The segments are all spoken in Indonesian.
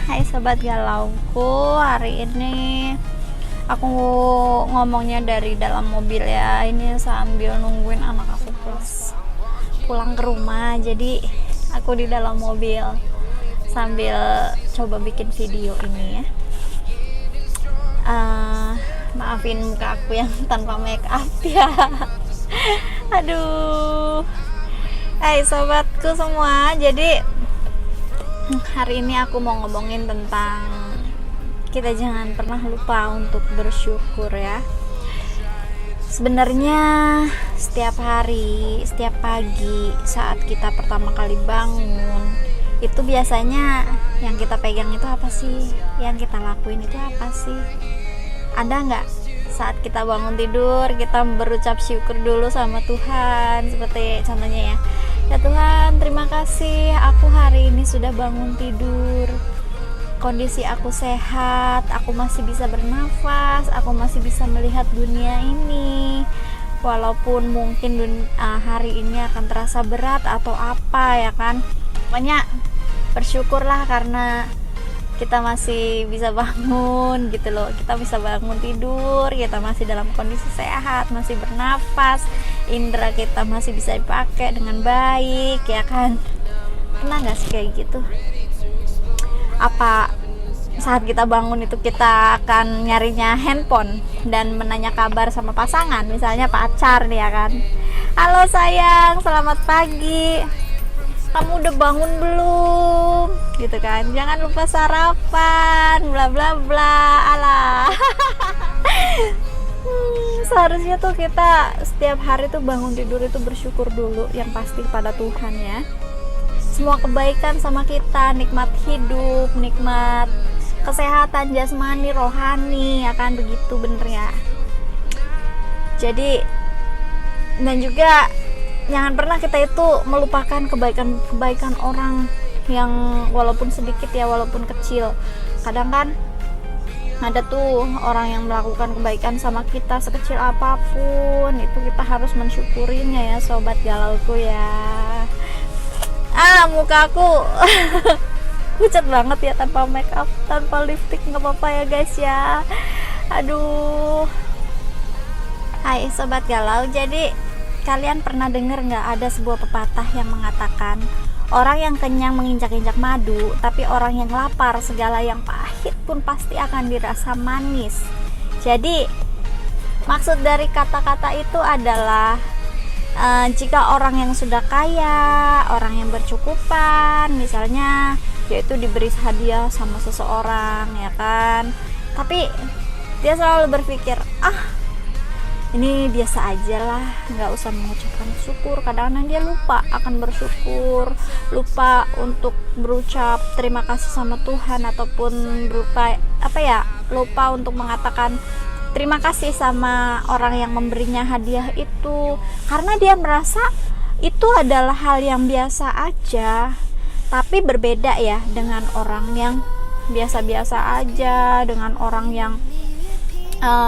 Hai sobat galauku, hari ini aku ngomongnya dari dalam mobil ya. Ini sambil nungguin anak aku pulang ke rumah. Jadi aku di dalam mobil sambil coba bikin video ini ya. Maafin muka aku yang tanpa make up ya. Aduh. Hai sobatku semua, jadi hari ini aku mau ngomongin tentang kita jangan pernah lupa untuk bersyukur ya. Sebenarnya setiap hari, setiap pagi saat kita pertama kali bangun, itu biasanya yang kita pegang itu apa sih? Yang kita lakuin itu apa sih? Ada nggak saat kita bangun tidur kita berucap syukur dulu sama Tuhan, seperti contohnya ya Tuhan, terima kasih aku hari ini sudah bangun tidur, kondisi aku sehat, aku masih bisa bernafas, aku masih bisa melihat dunia ini, walaupun mungkin hari ini akan terasa berat atau apa ya kan. Pokoknya bersyukurlah karena kita masih bisa bangun gitu loh, kita bisa bangun tidur, kita masih dalam kondisi sehat, masih bernafas, indera kita masih bisa dipakai dengan baik ya kan. Pernah gak sih kayak gitu? Apa saat kita bangun itu kita akan nyarinya handphone dan menanya kabar sama pasangan, misalnya pacar nih ya kan, halo sayang, selamat pagi, kamu udah bangun belum, gitu kan, jangan lupa sarapan, bla bla bla, alah. Seharusnya tuh kita setiap hari tuh bangun tidur itu bersyukur dulu yang pasti pada Tuhan ya. Semua kebaikan sama kita, nikmat hidup, nikmat kesehatan jasmani, rohani, ya kan, begitu bener ya. Jadi, dan juga jangan pernah kita itu melupakan kebaikan orang yang walaupun sedikit ya, walaupun kecil. Kadang kan ada tuh orang yang melakukan kebaikan sama kita sekecil apapun, itu kita harus mensyukurinya ya sobat galauku ya. Muka aku pucat banget ya, tanpa make up, tanpa lipstick, nggak apa-apa ya guys ya. Aduh. Hai sobat galau, jadi kalian pernah dengar nggak ada sebuah pepatah yang mengatakan orang yang kenyang menginjak-injak madu, tapi orang yang lapar segala yang pahit pun pasti akan dirasa manis. Jadi maksud dari kata-kata itu adalah jika orang yang sudah kaya, orang yang bercukupan, misalnya yaitu diberi hadiah sama seseorang ya kan, tapi dia selalu berpikir ini biasa aja lah, nggak usah mengucapkan syukur. Kadang-kadang dia lupa akan bersyukur, lupa untuk berucap terima kasih sama Tuhan, ataupun lupa untuk mengatakan terima kasih sama orang yang memberinya hadiah itu, karena dia merasa itu adalah hal yang biasa aja. Tapi berbeda ya dengan orang yang biasa-biasa aja, dengan orang yang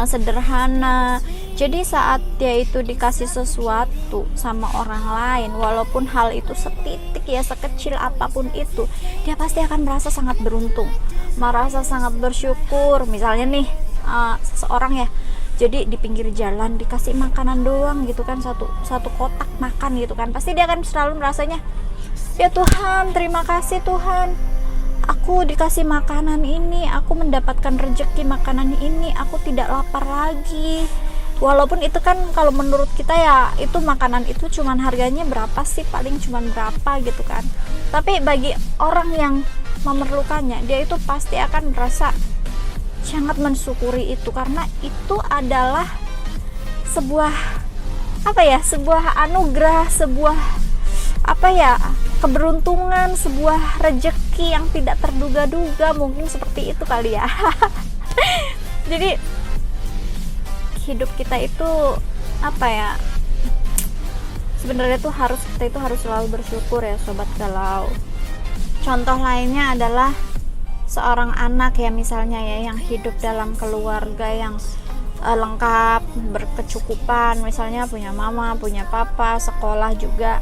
sederhana. Jadi saat dia itu dikasih sesuatu sama orang lain, walaupun hal itu setitik ya, sekecil apapun itu, dia pasti akan merasa sangat beruntung, merasa sangat bersyukur. Misalnya nih seseorang ya, jadi di pinggir jalan dikasih makanan doang gitu kan, satu kotak makan gitu kan, pasti dia akan selalu merasanya, ya Tuhan, terima kasih Tuhan, aku dikasih makanan ini, aku mendapatkan rezeki makanan ini, aku tidak lapar lagi. Walaupun itu kan kalau menurut kita ya, itu makanan itu cuman harganya berapa sih, paling cuman berapa gitu kan, tapi bagi orang yang memerlukannya, dia itu pasti akan merasa sangat mensyukuri itu, karena itu adalah sebuah sebuah anugerah, sebuah keberuntungan, sebuah rezeki yang tidak terduga-duga, mungkin seperti itu kali ya. Jadi hidup kita itu sebenarnya tuh kita harus selalu bersyukur ya sobat galau. Contoh lainnya adalah seorang anak ya, misalnya ya, yang hidup dalam keluarga yang lengkap, berkecukupan, misalnya punya mama, punya papa, sekolah juga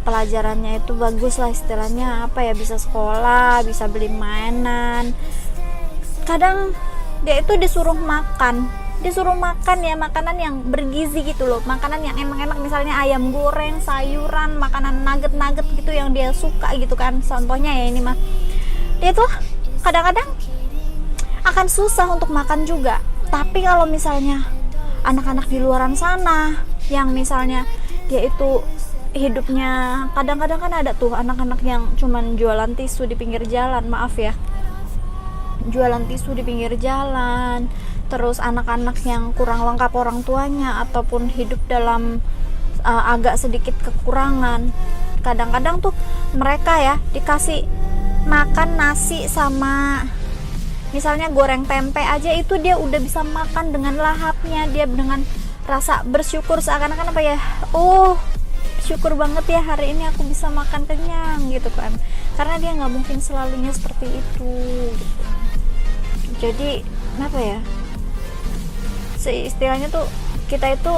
pelajarannya itu bagus lah, istilahnya apa ya, bisa sekolah, bisa beli mainan. Kadang dia itu disuruh makan ya makanan yang bergizi gitu loh, makanan yang enak-enak, misalnya ayam goreng, sayuran, makanan nugget gitu yang dia suka gitu kan, contohnya ya ini mah. Dia tuh kadang-kadang akan susah untuk makan juga. Tapi kalau misalnya anak-anak di luaran sana yang misalnya dia itu hidupnya, kadang-kadang kan ada tuh anak-anak yang cuman jualan tisu di pinggir jalan, maaf ya, jualan tisu di pinggir jalan, terus anak-anak yang kurang lengkap orang tuanya ataupun hidup dalam agak sedikit kekurangan. Kadang-kadang tuh mereka ya dikasih makan nasi sama misalnya goreng tempe aja, itu dia udah bisa makan dengan lahapnya, dia dengan rasa bersyukur, seakan-akan apa ya, oh syukur banget ya hari ini aku bisa makan kenyang gitu kan, karena dia nggak mungkin selalunya seperti itu gitu. Jadi apa ya, istilahnya tuh kita itu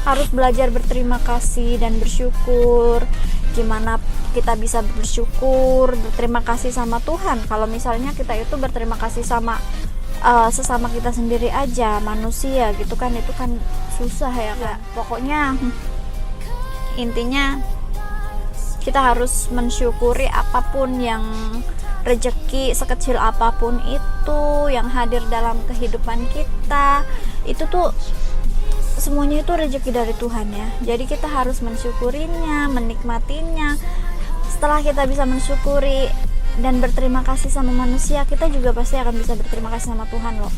harus belajar berterima kasih dan bersyukur. Gimana kita bisa bersyukur, berterima kasih sama Tuhan kalau misalnya kita itu berterima kasih sama sesama kita sendiri aja, manusia gitu kan, itu kan susah ya Kak. Pokoknya intinya kita harus mensyukuri apapun yang rezeki sekecil apapun itu yang hadir dalam kehidupan kita, itu tuh semuanya itu rezeki dari Tuhan ya. Jadi kita harus mensyukurinya, menikmatinya. Setelah kita bisa mensyukuri dan berterima kasih sama manusia, kita juga pasti akan bisa berterima kasih sama Tuhan loh.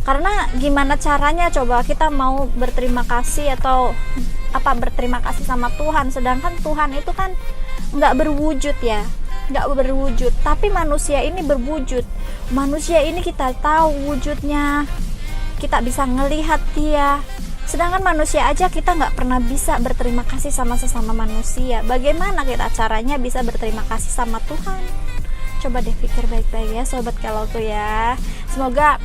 Karena gimana caranya coba kita mau berterima kasih atau berterima kasih sama Tuhan, sedangkan Tuhan itu kan nggak berwujud ya, nggak berwujud, tapi manusia ini berwujud. Manusia ini kita tahu wujudnya, kita bisa ngelihat dia. Sedangkan manusia aja kita nggak pernah bisa berterima kasih sama sesama manusia. Bagaimana kita caranya bisa berterima kasih sama Tuhan? Coba deh pikir baik-baik ya sobat kalauku ya. Semoga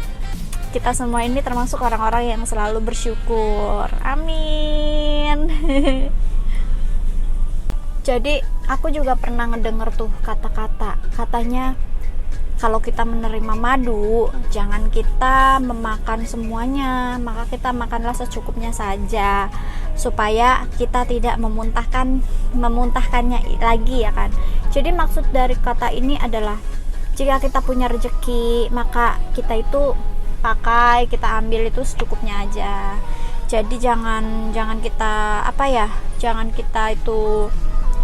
kita semua ini termasuk orang-orang yang selalu bersyukur. Amin. Jadi aku juga pernah ngedenger tuh kata-kata, katanya kalau kita menerima madu, jangan kita memakan semuanya, maka kita makanlah secukupnya saja, supaya kita tidak memuntahkannya lagi ya kan. Jadi maksud dari kata ini adalah jika kita punya rezeki, maka kita itu pakai, kita ambil itu secukupnya aja. Jadi jangan kita jangan kita itu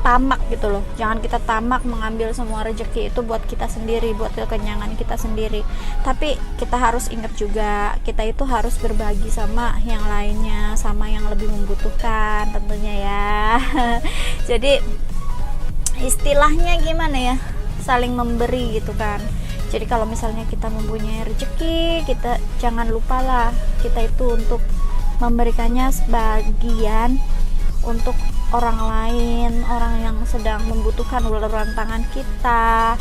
tamak gitu loh, jangan kita tamak mengambil semua rezeki itu buat kita sendiri, buat kekenyangan kita sendiri. Tapi kita harus ingat juga, kita itu harus berbagi sama yang lainnya, sama yang lebih membutuhkan tentunya ya. Jadi istilahnya gimana ya, saling memberi gitu kan. Jadi kalau misalnya kita mempunyai rezeki, kita jangan lupa lah kita itu untuk memberikannya sebagian untuk orang lain, orang yang sedang membutuhkan uluran tangan kita.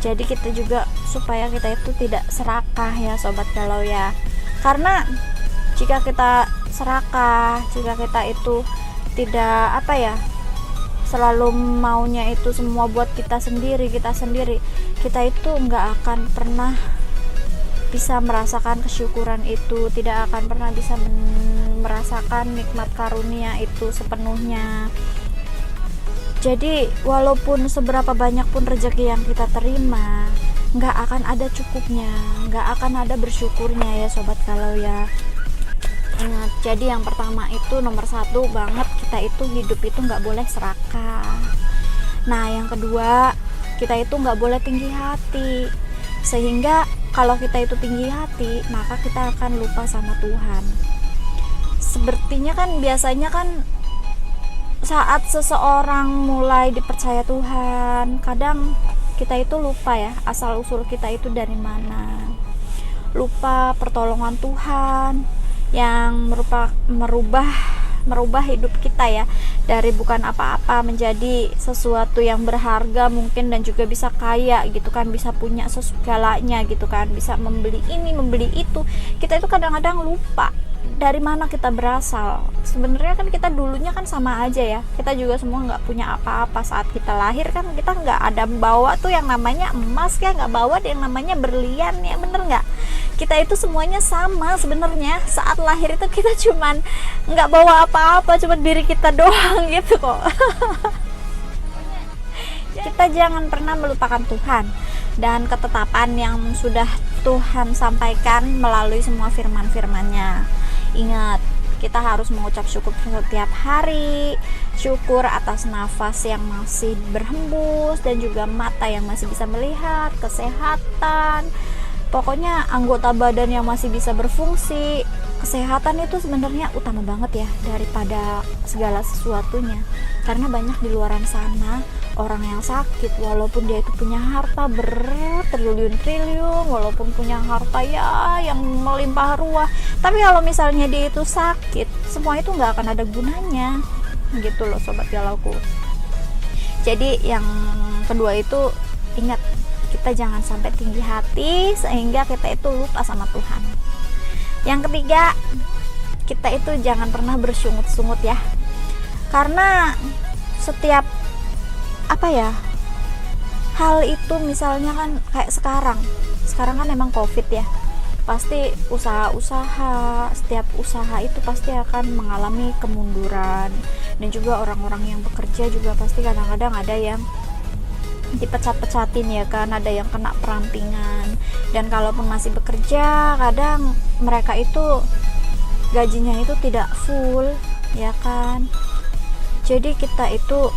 Jadi kita juga supaya kita itu tidak serakah ya sobat galau ya. Karena jika kita serakah, jika kita itu tidak selalu maunya itu semua buat kita sendiri, kita itu nggak akan pernah bisa merasakan kesyukuran itu, tidak akan pernah bisa merasakan nikmat karunia itu sepenuhnya. Jadi walaupun seberapa banyak pun rezeki yang kita terima, nggak akan ada cukupnya, nggak akan ada bersyukurnya ya sobat galau ya. Ingat, jadi yang pertama itu nomor satu banget, kita itu hidup itu nggak boleh serakah. Nah yang kedua, kita itu nggak boleh tinggi hati, sehingga kalau kita itu tinggi hati, maka kita akan lupa sama Tuhan. Sepertinya kan biasanya kan saat seseorang mulai dipercaya Tuhan, kadang kita itu lupa ya asal usul kita itu dari mana, lupa pertolongan Tuhan yang merubah hidup kita ya, dari bukan apa-apa menjadi sesuatu yang berharga mungkin, dan juga bisa kaya gitu kan, bisa punya segalanya gitu kan, bisa membeli ini membeli itu. Kita itu kadang-kadang lupa dari mana kita berasal. sebenarnya kan kita dulunya kan sama aja ya, kita juga semua nggak punya apa-apa. Saat kita lahir kan kita nggak ada bawa tuh yang namanya emas ya, nggak bawa yang namanya berlian ya, bener nggak? Kita itu semuanya sama sebenarnya. Saat lahir itu kita cuman nggak bawa apa-apa, cuma diri kita doang gitu kok. Kita jangan pernah melupakan Tuhan dan ketetapan yang sudah Tuhan sampaikan melalui semua firman-firman-Nya. Ingat, kita harus mengucap syukur setiap hari, syukur atas nafas yang masih berhembus dan juga mata yang masih bisa melihat, kesehatan, pokoknya anggota badan yang masih bisa berfungsi. Kesehatan itu sebenarnya utama banget ya daripada segala sesuatunya, karena banyak di luaran sana orang yang sakit walaupun dia itu punya harta bertriliun-triliun, walaupun punya harta ya yang melimpah ruah, tapi kalau misalnya dia itu sakit, semua itu nggak akan ada gunanya gitu loh sobat galauku. Jadi yang kedua itu, ingat, kita jangan sampai tinggi hati sehingga kita itu lupa sama Tuhan. Yang ketiga, kita itu jangan pernah bersungut-sungut ya, karena setiap hal itu, misalnya kan kayak sekarang kan emang COVID ya, pasti usaha-usaha, setiap usaha itu pasti akan mengalami kemunduran, dan juga orang-orang yang bekerja juga pasti kadang-kadang ada yang dipecat-pecatin ya kan, ada yang kena perampingan, dan kalaupun masih bekerja kadang mereka itu gajinya itu tidak full ya kan. Jadi kita itu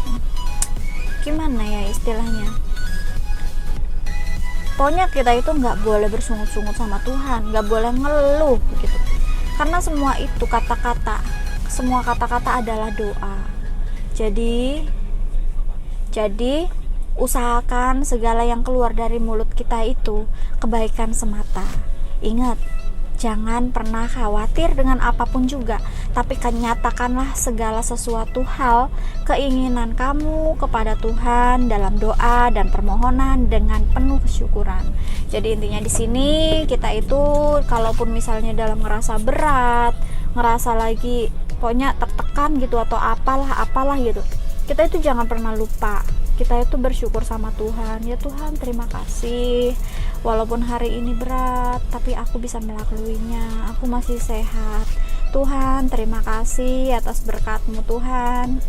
gimana ya istilahnya, pokoknya kita itu nggak boleh bersungut-sungut sama Tuhan, nggak boleh ngeluh gitu, karena semua itu semua kata-kata adalah doa. Jadi usahakan segala yang keluar dari mulut kita itu kebaikan semata. Ingat, jangan pernah khawatir dengan apapun juga, tapi nyatakanlah segala sesuatu hal keinginan kamu kepada Tuhan dalam doa dan permohonan dengan penuh kesyukuran. Jadi intinya di sini kita itu kalaupun misalnya dalam ngerasa berat, ngerasa lagi pokoknya tertekan gitu atau apalah gitu, kita itu jangan pernah lupa, kita itu bersyukur sama Tuhan. Ya Tuhan, terima kasih, walaupun hari ini berat tapi aku bisa melaluinya, aku masih sehat. Tuhan, terima kasih atas berkat-Mu Tuhan,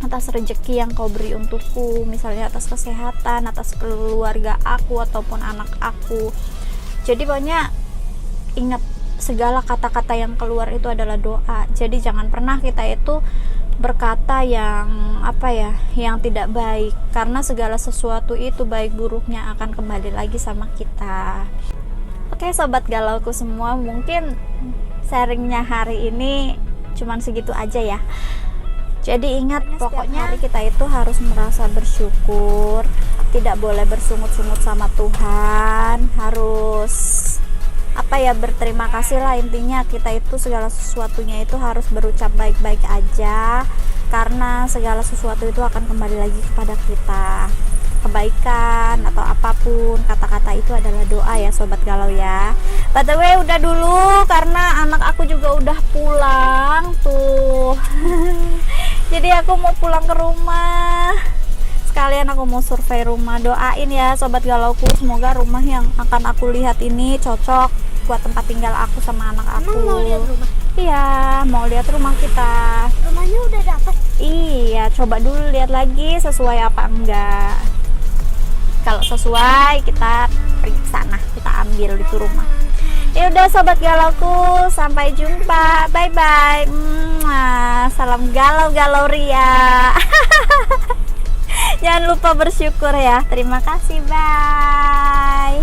atas rezeki yang Kau beri untukku, misalnya atas kesehatan, atas keluarga aku ataupun anak aku. Jadi pokoknya ingat, segala kata-kata yang keluar itu adalah doa. Jadi jangan pernah kita itu berkata yang yang tidak baik, karena segala sesuatu itu baik buruknya akan kembali lagi sama kita. Oke sobat galauku semua, mungkin sharingnya hari ini cuman segitu aja ya. Jadi ingat, pokoknya hari kita itu harus merasa bersyukur, tidak boleh bersungut-sungut sama Tuhan, harus berterima kasih lah. Intinya kita itu segala sesuatunya itu harus berucap baik-baik aja, karena segala sesuatu itu akan kembali lagi kepada kita. Kebaikan atau apapun, kata-kata itu adalah doa ya sobat galau ya. By the way, udah dulu karena anak aku juga udah pulang tuh. Jadi aku mau pulang ke rumah, sekalian aku mau survei rumah. Doain ya sobat galauku, semoga rumah yang akan aku lihat ini cocok buat tempat tinggal aku sama anak aku. Emang mau lihat rumah? Iya, mau lihat rumah kita. Rumahnya udah dapet? Iya, coba dulu lihat lagi sesuai apa enggak. Kalau sesuai kita pergi ke sana, kita ambil itu rumah. Ya udah sobat galauku, sampai jumpa. Bye bye. Salam galau-galau ria. Jangan lupa bersyukur ya. Terima kasih, bye.